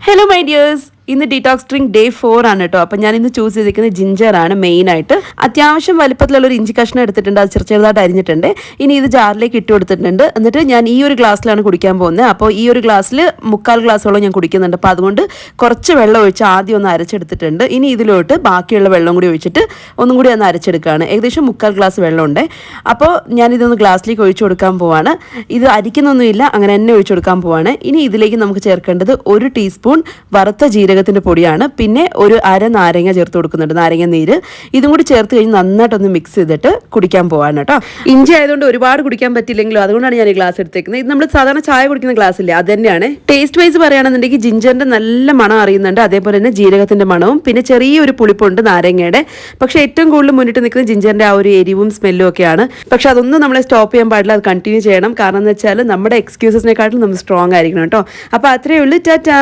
Hello my dears. ഇന്ന് detox drink day 4 ആണ് കേട്ടോ. അപ്പം ഞാൻ ഇന്ന് ചൂസ് ചെയ്തിരിക്കുന്നത് ജിഞ്ചറാണ് മെയിനായിട്ട്. അത്യാവശ്യം വലിപ്പത്തിലുള്ളൊരു ഇഞ്ചി കഷ്ണം എടുത്തിട്ടുണ്ട്, അത് ചെറുതായിട്ട് അരിഞ്ഞിട്ടുണ്ട്. ഇനി ഇത് ജാറിലേക്ക് ഇട്ട് കൊടുത്തിട്ടുണ്ട്. എന്നിട്ട് ഞാൻ ഈ ഒരു ഗ്ലാസ്സിലാണ് കുടിക്കാൻ പോകുന്നത്. അപ്പോൾ ഈ ഒരു ഗ്ലാസ്സിൽ 3/4 ഗ്ലാസ്സോളം ഞാൻ കുടിക്കുന്നുണ്ട്. അപ്പോൾ അതുകൊണ്ട് കുറച്ച് വെള്ളം ഒഴിച്ച് ആദ്യം ഒന്ന് അരച്ചെടുത്തിട്ടുണ്ട്. ഇനി ഇതിലോട്ട് ബാക്കിയുള്ള വെള്ളം കൂടി ഒഴിച്ചിട്ട് ഒന്നും കൂടി ഒന്ന് അരച്ചെടുക്കുകയാണ്. ഏകദേശം 3/4 ഗ്ലാസ് വെള്ളമുണ്ട്. അപ്പോൾ ഞാനിതൊന്ന് ഗ്ലാസ്സിലേക്ക് ഒഴിച്ചു കൊടുക്കാൻ പോവാണ്. ഇത് അരിക്കുന്നൊന്നുമില്ല, അങ്ങനെ തന്നെ ഒഴിച്ചു കൊടുക്കാൻ പോവാണ്. ഇനി ഇതിലേക്ക് നമുക്ക് ചേർക്കേണ്ടത് 1 ടീസ്പൂൺ വറുത്ത ജീരകത്തിൻ്റെ പൊടിയാണ്. പിന്നെ ഒരു അര നാരങ്ങ ചേർത്ത് കൊടുക്കുന്നുണ്ട്, നാരങ്ങ നീര്. ഇതും കൂടി ചേർത്ത് കഴിഞ്ഞ് നന്നായിട്ടൊന്ന് മിക്സ് ചെയ്തിട്ട് കുടിക്കാൻ പോവാണ് കേട്ടോ. ഇഞ്ചി ആയതുകൊണ്ട് ഒരുപാട് കുടിക്കാൻ പറ്റില്ലെങ്കിലും അതുകൊണ്ടാണ് ഞാൻ ഈ ഗ്ലാസ് എടുത്തേക്കുന്നത്. ഇത് നമ്മൾ സാധാരണ ചായ കുടിക്കുന്ന ഗ്ലാസ് ഇല്ലേ, അത് തന്നെയാണ്. ടേസ്റ്റ് വൈസ് പറയുകയാണെന്നുണ്ടെങ്കിൽ ജിഞ്ചറിൻ്റെ നല്ല മണം അറിയുന്നുണ്ട്, അതേപോലെ തന്നെ ജീരകത്തിൻ്റെ മണവും പിന്നെ ചെറിയൊരു പുളിപ്പുണ്ട് നാരങ്ങയുടെ. പക്ഷേ ഏറ്റവും കൂടുതൽ മുന്നിട്ട് നിൽക്കുന്നത് ജിഞ്ചറിൻ്റെ ആ ഒരു എരിവും സ്മെല്ലും ഒക്കെയാണ്. പക്ഷെ അതൊന്നും നമ്മളെ സ്റ്റോപ്പ് ചെയ്യാൻ പാടില്ല, അത് കണ്ടിന്യൂ ചെയ്യണം. കാരണം എന്ന് വെച്ചാൽ നമ്മുടെ എക്സ്ക്യൂസസിനെക്കാട്ടിലും നമ്മൾ സ്ട്രോങ് ആയിരിക്കണം കേട്ടോ. അപ്പോൾ അത്രയേ ഉള്ളൂ. ടാറ്റാ.